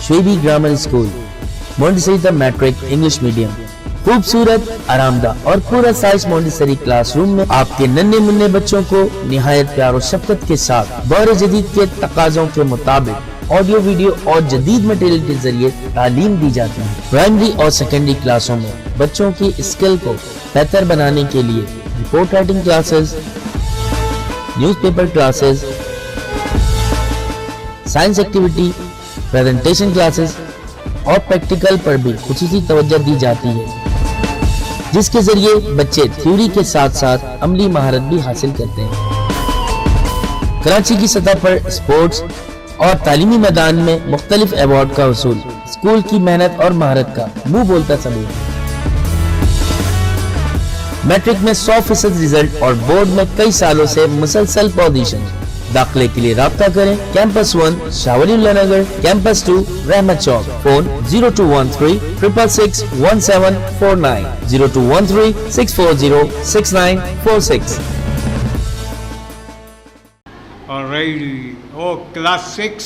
شعیبی grammar school, Montessori matric English medium, خوبصورت، آرامدہ اور پورا سائز مونٹیسری کلاس روم میں آپ کے ننھے منھے بچوں کو نہایت پیار و شفقت کے ساتھ دور جدید کے تقاضوں کے مطابق آڈیو ویڈیو اور جدید مٹیریل کے ذریعے تعلیم دی جاتی ہے۔ پرائمری اور سیکنڈری کلاسوں میں بچوں کی اسکل کو بہتر بنانے کے لیے report writing classes, news paper classes, science activity, presentation classes اور پریکٹیکل پر بھی خصوصی توجہ دی جاتی ہے، جس کے ذریعے بچے تھیوری کے ساتھ ساتھ عملی مہارت بھی حاصل کرتے ہیں۔ کراچی کی سطح پر اسپورٹس اور تعلیمی میدان میں مختلف ایوارڈ کا حصول اسکول کی محنت اور مہارت کا منہ بولتا ثبوت ہے۔ میٹرک میں 100% رزلٹ اور بورڈ میں کئی سالوں سے مسلسل پوزیشن۔ داخلے کے لیے رابطہ کریں کیمپس 1 شاہ ولی اللہ نگر، کیمپس 2 رحمت چوک، فون 0213 666 1749 0213 640 6946۔ کلاس 6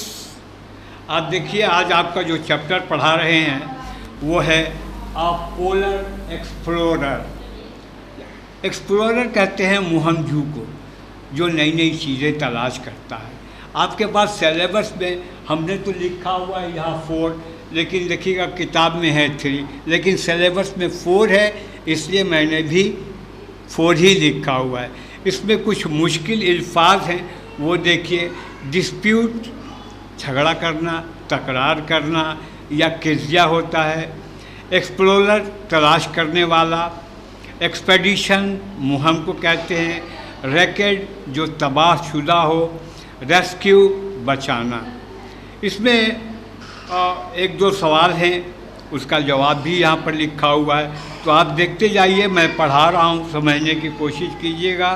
آپ دیکھیے، آج آپ کا جو چیپٹر پڑھا رہے ہیں وہ ہے پولر ایکسپلورر۔ ایکسپلورر کہتے ہیں مہمجو کو، جو نئی نئی چیزیں تلاش کرتا ہے۔ آپ کے پاس سیلیبس میں ہم نے تو لکھا ہوا ہے یہاں 4، لیکن دیکھیے گا کتاب میں ہے 3، لیکن سیلیبس میں 4 ہے، اس لیے میں نے بھی 4 ہی لکھا ہوا ہے۔ اس میں کچھ مشکل الفاظ ہیں، وہ دیکھیے۔ ڈسپیوٹ جھگڑا کرنا، تکرار کرنا یا قضیہ ہوتا ہے۔ ایکسپلورر تلاش کرنے والا۔ ایکسپیڈیشن مہم کو کہتے ہیں۔ ریکڈ جو تباہ شدہ ہو۔ ریسکیو بچانا۔ اس میں 1-2 سوال ہیں، اس کا جواب بھی یہاں پر لکھا ہوا ہے، تو آپ دیکھتے جائیے، میں پڑھا رہا ہوں، سمجھنے کی کوشش کیجیے گا۔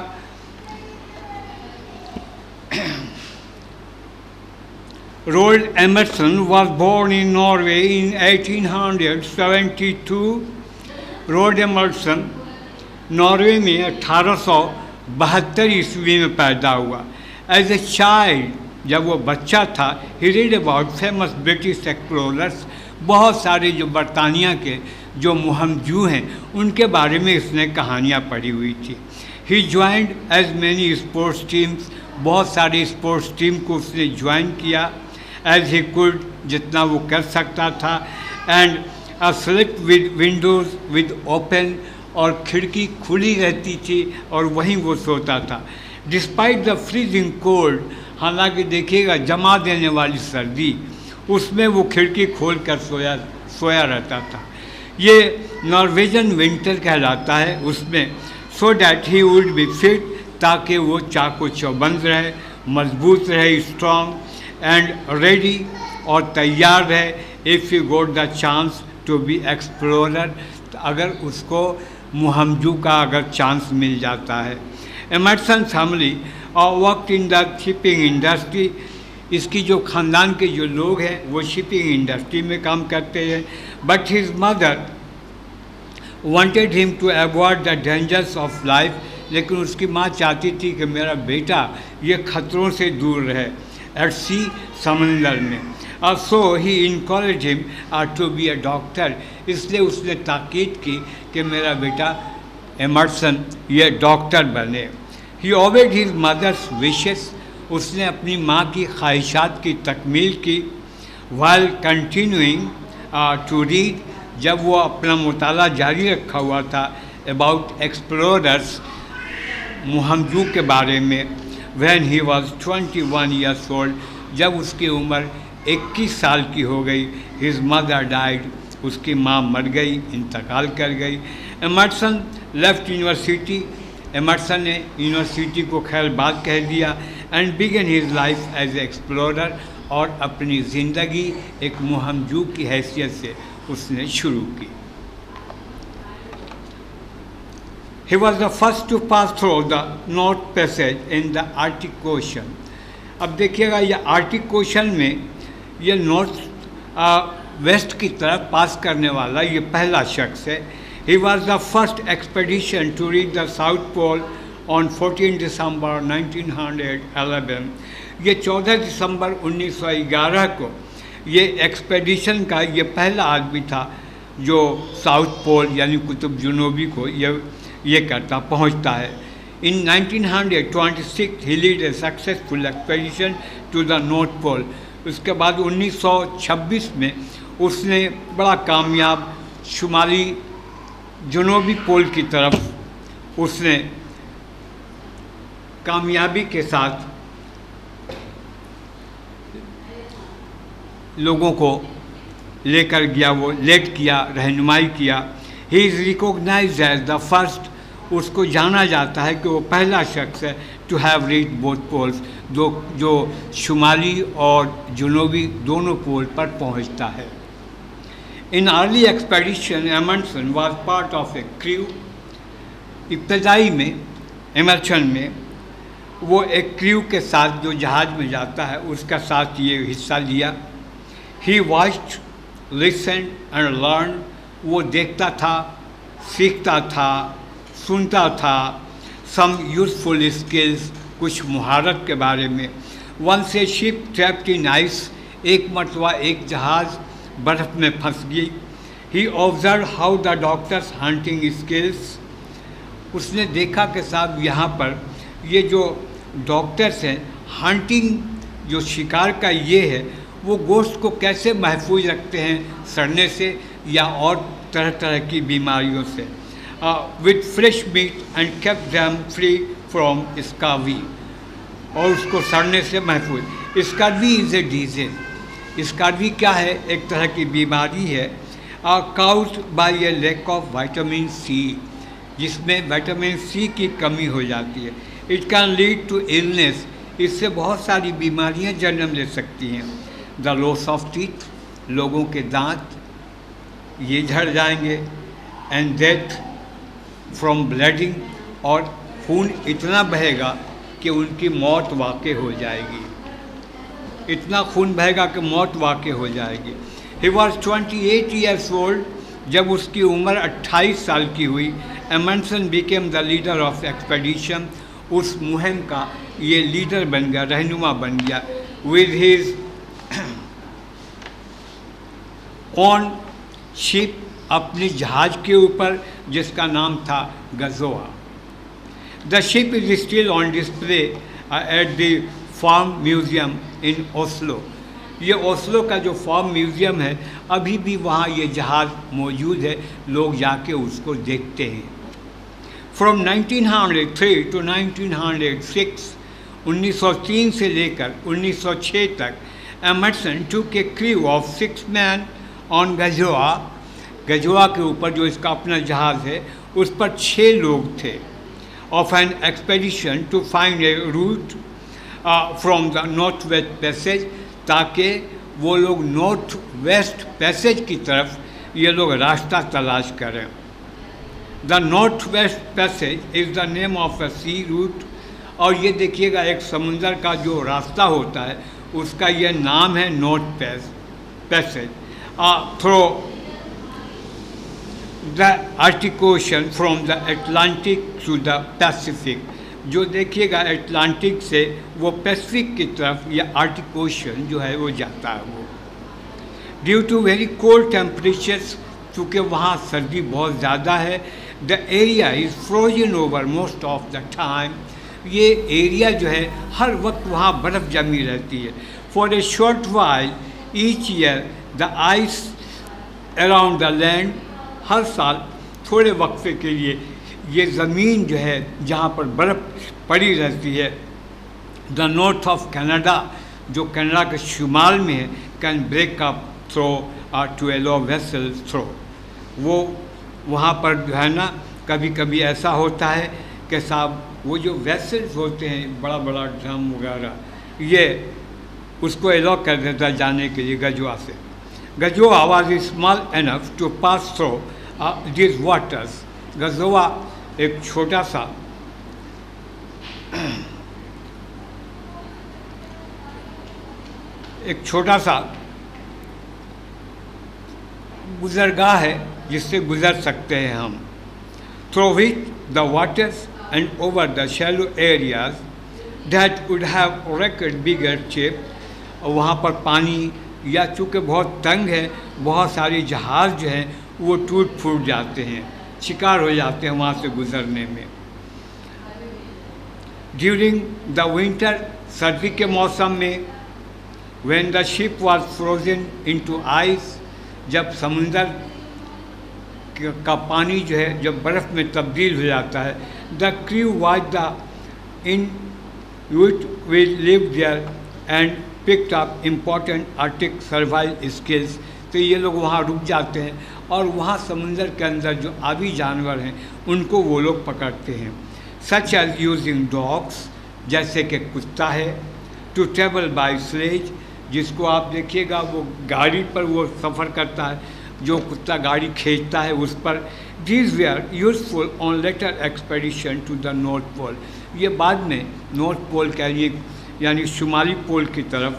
Roald Amundsen was born in Norway in 1872۔ Roald Amundsen Norway میں 1872 عیسوی میں پیدا ہوا۔ ایز اے چائلڈ، جب وہ بچہ تھا، he read about famous British explorers, بہت سارے جو برطانیہ کے جو مہمجو ہیں ان کے بارے میں اس نے کہانیاں پڑھی ہوئی تھی۔ He joined as many sports teams, بہت سارے اسپورٹس ٹیم کو اس نے جوائن کیا۔ ایز ہی کوڈ، جتنا وہ کر سکتا تھا۔ And sleep with Windows with open, اور کھڑکی کھلی رہتی تھی اور وہیں وہ سوتا تھا۔ ڈسپائٹ دا فریزنگ کولڈ، حالانکہ دیکھیے گا جما دینے والی سردی، اس میں وہ کھڑکی کھول کر سویا رہتا تھا۔ یہ نارویجن ونٹر کہلاتا ہے اس میں۔ So that he would be fit, تاکہ وہ چاق و چوبند رہے، مضبوط رہے، اسٹرانگ اینڈ ریڈی، اور تیار رہے۔ If you got the chance to be explorer, اگر اس کو مہمجو کا اگر چانس مل جاتا ہے۔ Amundsen family worked in the shipping industry, اس کی جو خاندان کے جو لوگ ہیں وہ شپنگ انڈسٹری میں کام کرتے ہیں۔ But his mother wanted him to avoid the dangerous of life, لیکن اس کی ماں چاہتی تھی کہ میرا بیٹا یہ خطروں سے دور رہے۔ ایٹ سی، سمندر میں۔ So he encouraged him to be a doctor, اس لیے اس نے تاکید کی کہ میرا بیٹا ایمرسن یہ ڈاکٹر بنے۔ ہی اوبیڈ ہز مدرس وشز، اس نے اپنی ماں کی خواہشات کی تکمیل کی۔ وائل کنٹینیوئنگ ٹو ریڈ، جب وہ اپنا مطالعہ جاری رکھا ہوا تھا اباؤٹ ایکسپلوررس، مہمجو کے بارے میں۔ When he was 21 years old, جب اس کی عمر 21 سال کی ہو گئی، ہز مدر ڈائڈ، اس کی ماں مر گئی، انتقال کر گئی۔ ایمرسن لیفٹ یونیورسٹی، ایمرسن نے یونیورسٹی کو خیر بات کہہ دیا۔ And begin his life as a explorer, اور اپنی زندگی ایک مہمجو کی حیثیت سے اس نے شروع کی۔ He was the first to pass through the North Passage in the Arctic Ocean۔ اب دیکھیے گا یہ آرکٹک اوشن میں یہ نارتھ ویسٹ کی طرف پاس کرنے والا یہ پہلا شخص ہے۔ He was the first expedition to reach the South Pole on 14 December 1911۔ یہ 14 دسمبر 1911 کو یہ ایکسپیڈیشن کا یہ پہلا آدمی تھا جو ساؤتھ پول یعنی قطب جنوبی کو یہ کرتا پہنچتا ہے. In 1926 he led a successful expedition to the North Pole. اس کے بعد 1926 میں اس نے بڑا کامیاب شمالی جنوبی پول کی طرف اس نے کامیابی کے ساتھ لوگوں کو لے کر گیا, وہ لیڈ کیا, رہنمائی کیا. He is recognized as the first, اس کو جانا جاتا ہے کہ وہ پہلا شخص ہے to have reached both poles, جو شمالی اور جنوبی دونوں پول پر پہنچتا ہے. In early expedition Amundsen was part of a crew. ابتدائی میں ایمرسن میں وہ ایک کریو کے ساتھ جو جہاز میں جاتا ہے اس کا ساتھ یہ حصہ لیا. ہی واچڈ, لسنڈ اینڈ لرن, وہ دیکھتا تھا, سیکھتا تھا, سنتا تھا. سم یوزفل اسکلز, کچھ مہارت کے بارے میں. Once a ship trapped in ice, ایک مرتبہ ایک جہاز برف میں پھنس گئی. He observed how the doctor's hunting skills, اس نے دیکھا کہ صاحب یہاں پر یہ جو ڈاکٹرس ہیں ہنٹنگ جو شکار کا یہ ہے وہ گوشت کو کیسے محفوظ رکھتے ہیں سڑنے سے یا اور طرح طرح کی بیماریوں سے. With fresh meat and keep them free from scurvy, اور اس کو سڑنے سے محفوظ. اسکاوی از اے ڈیزیز. اسکاوی کیا ہے؟ ایک طرح کی بیماری ہے caused by a lack of vitamin C, جس میں وائٹامن سی کی کمی ہو جاتی ہے. It can lead to illness, اس سے بہت ساری بیماریاں جنم لے سکتی ہیں. دا لاس آف ٹیتھ, لوگوں کے دانت یہ جھڑ جائیں گے. اینڈ ڈیتھ فرام بلیڈنگ, اور خون اتنا بہے گا کہ ان کی موت واقع ہو جائے گی. اتنا خون بہے گا کہ موت واقع ہو جائے گی. ہی واز 28 ایئرس اولڈ, جب اس کی عمر 28 سال کی ہوئی. Amundsen became the leader of expedition, اس مہم کا یہ لیڈر بن گیا, رہنما بن گیا. ود ہز اون شپ, اپنی جہاز کے اوپر جس کا نام تھا Gjoa. The ship is still on display at the Fram museum in Oslo. یہ اوسلو کا جو فارم میوزیم ہے ابھی بھی وہاں یہ جہاز موجود ہے, لوگ جا کے اس کو دیکھتے ہیں. فرام 1903 ٹو 1906, 1903 سے لے کر 1906 تک, ایمنڈسن ٹوک اے کریو آف 6 مین آن گجوا. گجوا کے اوپر جو اس کا اپنا جہاز ہے اس پر 6 لوگ تھے. Of an expedition to find a route from the north west passage, تاکہ وہ لوگ نارتھ ویسٹ پیسیج کی طرف یہ لوگ راستہ تلاش کریں. The north west Passage is the name of a sea route, اور یہ دیکھیے گا ایک سمندر کا جو راستہ ہوتا ہے اس کا یہ نام ہے north passage. Through the Arctic ocean from the Atlantic to the Pacific, جو دیکھیے گا اٹلانٹک سے وہ پیسفک کی طرف یہ آرکٹک اوشن جو ہے وہ جاتا ہے. وہ due to very cold temperatures, چونکہ وہاں سردی بہت زیادہ ہے. The area is frozen over most of the time, یہ ایریا جو ہے ہر وقت وہاں برف جمی رہتی ہے. For a short while each year the ice around the land, ہر سال تھوڑے وقفے کے لیے یہ زمین جو ہے جہاں پر برف پڑی رہتی ہے. دا نارتھ آف کینیڈا, جو کینیڈا کے شمال میں ہے, can break up through to allow vessel through. وہ وہاں پر جو ہے نا کبھی کبھی ایسا ہوتا ہے کہ صاحب وہ جو ویسلز ہوتے ہیں بڑا بڑا ڈرم وغیرہ, یہ اس کو ایلو کر دیتا جانے کے لیے گجوا سے. Gjoa was small enough to pass through these waters. Gjoa ایک چھوٹا سا گزرگاہ ہے جس سے گزر سکتے ہیں ہم. Through which the waters and over the shallow areas that would have wrecked bigger ship, وہاں پر پانی یا چونکہ بہت تنگ ہے بہت سارے جہاز جو ہیں وہ ٹوٹ پھوٹ جاتے ہیں، شکار ہو جاتے ہیں وہاں سے گزرنے میں۔ ڈیورنگ دا ونٹر، سردی کے موسم میں، when the ship was frozen into ice، جب سمندر کا پانی جو ہے جب برف میں تبدیل ہو جاتا ہے، the crew was the Inuit will live there and picked up important Arctic survival skills، تو یہ لوگ وہاں رک جاتے ہیں اور وہاں سمندر کے اندر جو آبی جانور ہیں ان کو وہ لوگ پکڑتے ہیں، such as using dogs، جیسے کہ کتا ہے، to travel by sledge، جس کو آپ دیکھیے گا وہ گاڑی پر وہ سفر کرتا ہے، جو کتا گاڑی کھینچتا ہے اس پر۔ These were useful on later expedition to the North Pole، یہ بعد میں نارتھ پول کے لیے یعنی شمالی پول کی طرف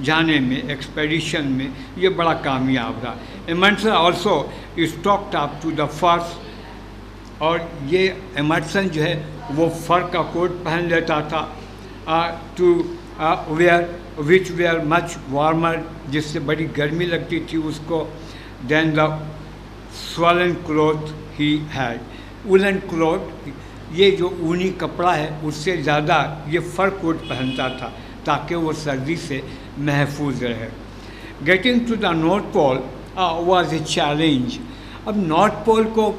جانے میں ایکسپیڈیشن میں یہ بڑا کامیاب رہا۔ ایمنڈسن آلسو اسٹاکڈ اپ ٹو دا فرس، اور یہ ایمنڈسن جو ہے وہ فر کا کوٹ پہن لیتا تھا، to wear which were much warmer, جس سے بڑی گرمی لگتی تھی اس کو، then the woollen cloth he had, woollen cloth, یہ جو اونی کپڑا ہے اس سے زیادہ یہ فر کوٹ پہنتا تھا تاکہ وہ سردی سے محفوظ رہے۔ Getting to the north pole was a challenge, اب نارتھ پول کو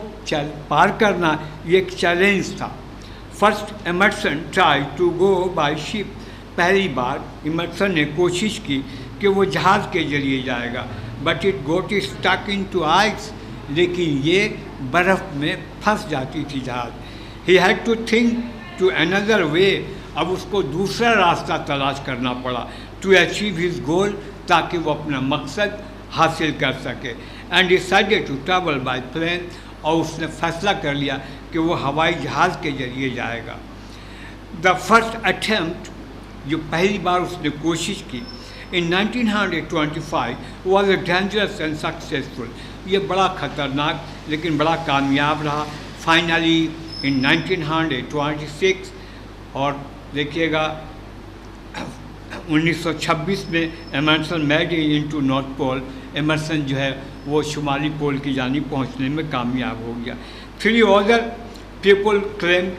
پار کرنا یہ ایک چیلنج تھا۔ First Emerson try to go by ship, پہلی بار ایمرسن نے کوشش کی کہ وہ جہاز کے ذریعے جائے گا، but it got stuck in to ice, لیکن یہ برف میں پھنس جاتی تھی جہاز۔ He had to think to another way, اب اس کو دوسرا راستہ تلاش کرنا پڑا، ٹو اچیو ہز گول، تاکہ وہ اپنا مقصد حاصل کر سکے۔ And decided to travel by plane, اور اس نے فیصلہ کر لیا کہ وہ ہوائی جہاز کے ذریعے جائے گا۔ دا فرسٹ اٹیمپٹ، جو پہلی بار اس نے کوشش کی، ان 1925 was a dangerous and successful, یہ بڑا خطرناک لیکن بڑا کامیاب رہا۔ فائنلی ان 1926، اور دیکھیے گا 1926 میں Emerson made it to north pole, Emerson جو ہے وہ شمالی پول کی جانب پہنچنے میں کامیاب ہو گیا۔ 3 other people claim،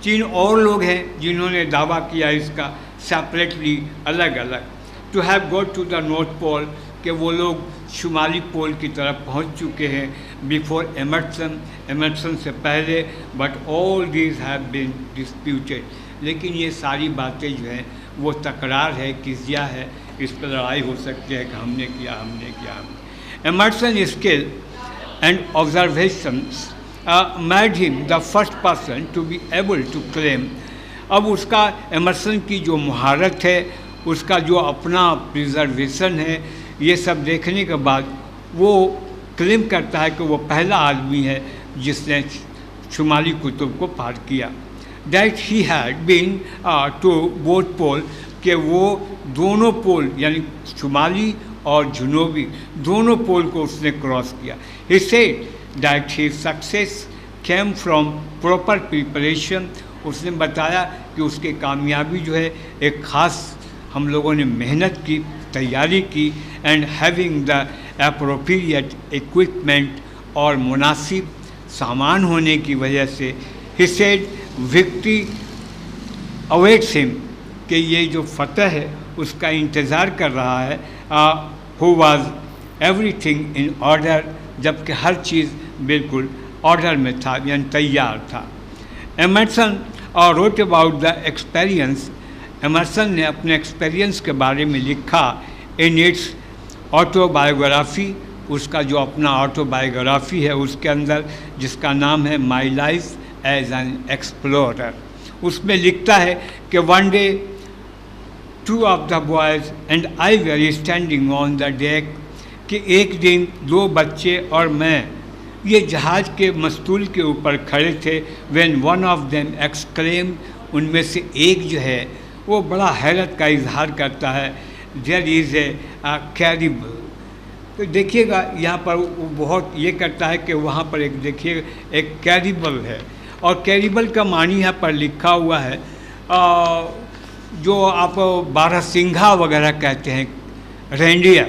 3 اور لوگ ہیں جنہوں نے دعویٰ کیا اس کا سیپریٹلی، الگ الگ، to have got to the north Pole, کہ وہ لوگ شمالی پول کی طرف پہنچ چکے ہیں بیفور ایمرسن، ایمرسن سے پہلے، but all these have been disputed, لیکن یہ ساری باتیں جو ہیں وہ تکرار ہے، قضیہ ہے، اس پہ لڑائی ہو سکتی ہے کہ ہم نے کیا ہم نے کیا۔ Amundsen skill and observations made him the first person to be able to claim, اب اس کا ایمرسن کی جو مہارت ہے، اس کا جو اپنا پریزرویشن ہے، یہ سب دیکھنے کے بعد وہ کلیم کرتا ہے کہ وہ پہلا آدمی ہے جس نے شمالی قطب کو پار کیا۔ That he had been to both pole, کہ وہ دونوں پول یعنی شمالی اور جنوبی دونوں پول کو اس نے کراس کیا۔ He said that his success came from proper preparation, اس نے بتایا کہ اس کی کامیابی جو ہے ایک خاص ہم لوگوں نے محنت کی، تیاری کی، and having the appropriate equipment, اور مناسب سامان ہونے کی وجہ سے۔ ہی سیڈ وکٹری اویٹس ہم، کہ یہ جو فتح ہے اس کا انتظار کر رہا ہے۔ Who was every thing in order, جب کہ ہر چیز بالکل آرڈر میں تھا یعنی تیار تھا۔ Emerson wrote about the experience, Emerson نے اپنے ایکسپیرئنس کے بارے میں لکھا ان اٹس آٹو بایوگرافی، اس کا جو اپنا آٹو بایوگرافی ہے اس کے اندر، جس کا نام ہے My Life as an Explorer. اس میں لکھتا ہے کہ one day 2 of the boys and I were standing on the deck، کہ ایک دن 2 بچے اور میں یہ جہاز کے مستول کے اوپر کھڑے تھے۔ when one of them exclaimed، ان میں سے ایک جو ہے وہ بڑا حیرت کا اظہار کرتا ہے، there is a caribou۔ تو دیکھیے گا یہاں پر وہ بہت یہ کرتا ہے کہ وہاں پر ایک دیکھیے ایک کیریبل ہے، اور کیریبل کا معنی یہاں پر لکھا ہوا ہے جو آپ 12 سنگھا وغیرہ کہتے ہیں، reindeer,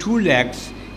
2 legs,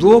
2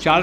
4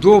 2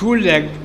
2-legged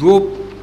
2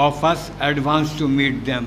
of us advance to meet them,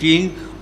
3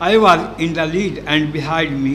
I was in the lead and behind me,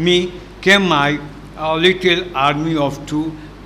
Me came my little army of 2,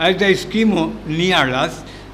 As the Eskimo neared us,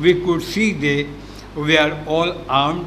we could see they were all armed,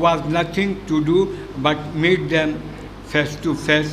was nothing to do but meet them face to face,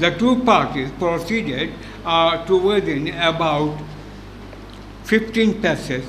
The 2 parties proceeded to within about 15 paces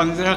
15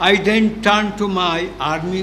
I then turned to my army,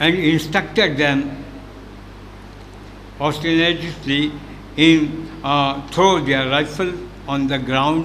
and instructed them ostensibly in throw their rifle on the ground,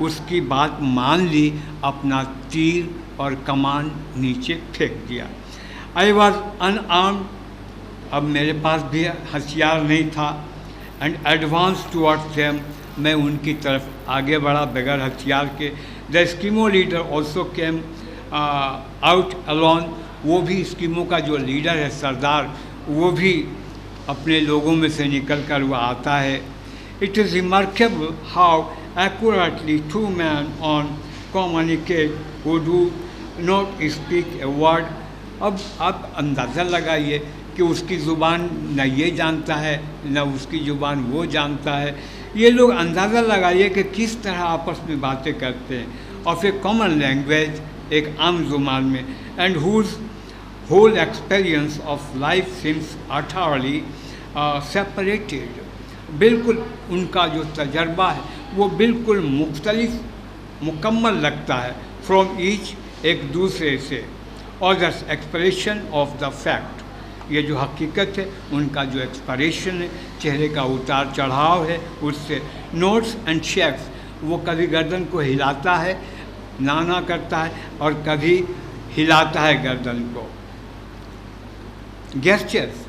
اس کی بات مان لی, اپنا تیر اور کمان نیچے پھینک دیا. آئی واز ان آرمڈ, اب میرے پاس بھی ہتھیار نہیں تھا. اینڈ ایڈوانس ٹوورڈ دیم, میں ان کی طرف آگے بڑھا بغیر ہتھیار کے. The Eskimo leader also came out alone, وہ بھی اسکیمو کا جو لیڈر ہے, سردار, وہ بھی اپنے لوگوں میں سے نکل کر وہ آتا ہے. It is remarkable how accurately two men can communicate who do not speak a word. اب آپ اندازہ لگائیے کہ اس کی زبان نہ یہ جانتا ہے نہ اس کی زبان وہ جانتا ہے. یہ لوگ اندازہ لگائیے کہ کس طرح آپس میں باتیں کرتے ہیں, آف اے کامن لینگویج, ایک عام زبان میں. And whose whole experience of life seems utterly separated. بالکل ان کا جو تجربہ ہے وہ بالکل مکمل لگتا ہے فرام ایچ, ایک دوسرے سے. اور the expression of the fact, یہ جو حقیقت ہے ان کا جو ایکسپریشن ہے, چہرے کا اتار چڑھاؤ ہے اس سے. نوٹس اینڈ شیکس, وہ کبھی گردن کو ہلاتا ہے, نانا کرتا ہے, اور کبھی ہلاتا ہے گردن کو. Gestures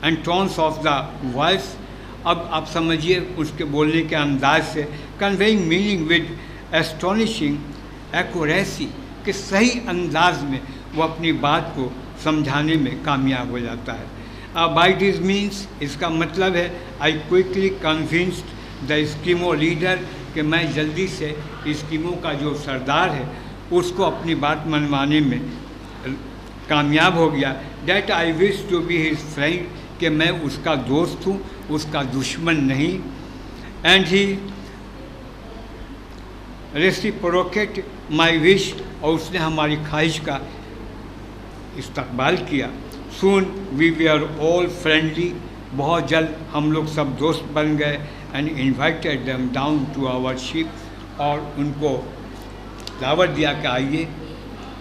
and tones of the voice, اب آپ سمجھیے اس کے بولنے کے انداز سے. Conveying meaning with astonishing accuracy, کہ صحیح انداز میں وہ اپنی بات کو سمجھانے میں کامیاب ہو جاتا ہے. بائی دیز مینس, اس کا مطلب ہے آئی کوئکلی کنونسڈ دا اسکیمو لیڈر, کہ میں جلدی سے اسکیمو کا جو سردار ہے اس کو اپنی بات منوانے میں کامیاب ہو گیا. That I wish to be his friend, کہ میں اس کا دوست ہوں, اس کا دشمن نہیں. اینڈ ہی ریسیپروکیٹ مائی وش, اور اس نے ہماری خواہش کا استقبال کیا. سون وی ویئر آل فرینڈلی, بہت جلد ہم لوگ سب دوست بن گئے. And invited them down to our ship, اور ان کو دعوت دیا کہ آئیے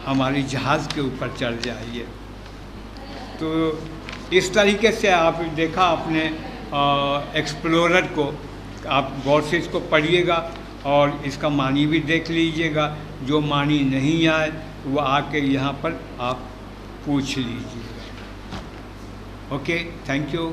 ہمارے جہاز کے اوپر چڑھ جائیے. تو اس طریقے سے آپ دیکھا اپنے ایکسپلورر کو, آپ غور سے اس کو پڑھیے گا اور اس کا معنی بھی دیکھ لیجیے گا. جو معنی نہیں آئے وہ آ کے یہاں پر آپ پوچھ لیجیے گا. Okay, thank you.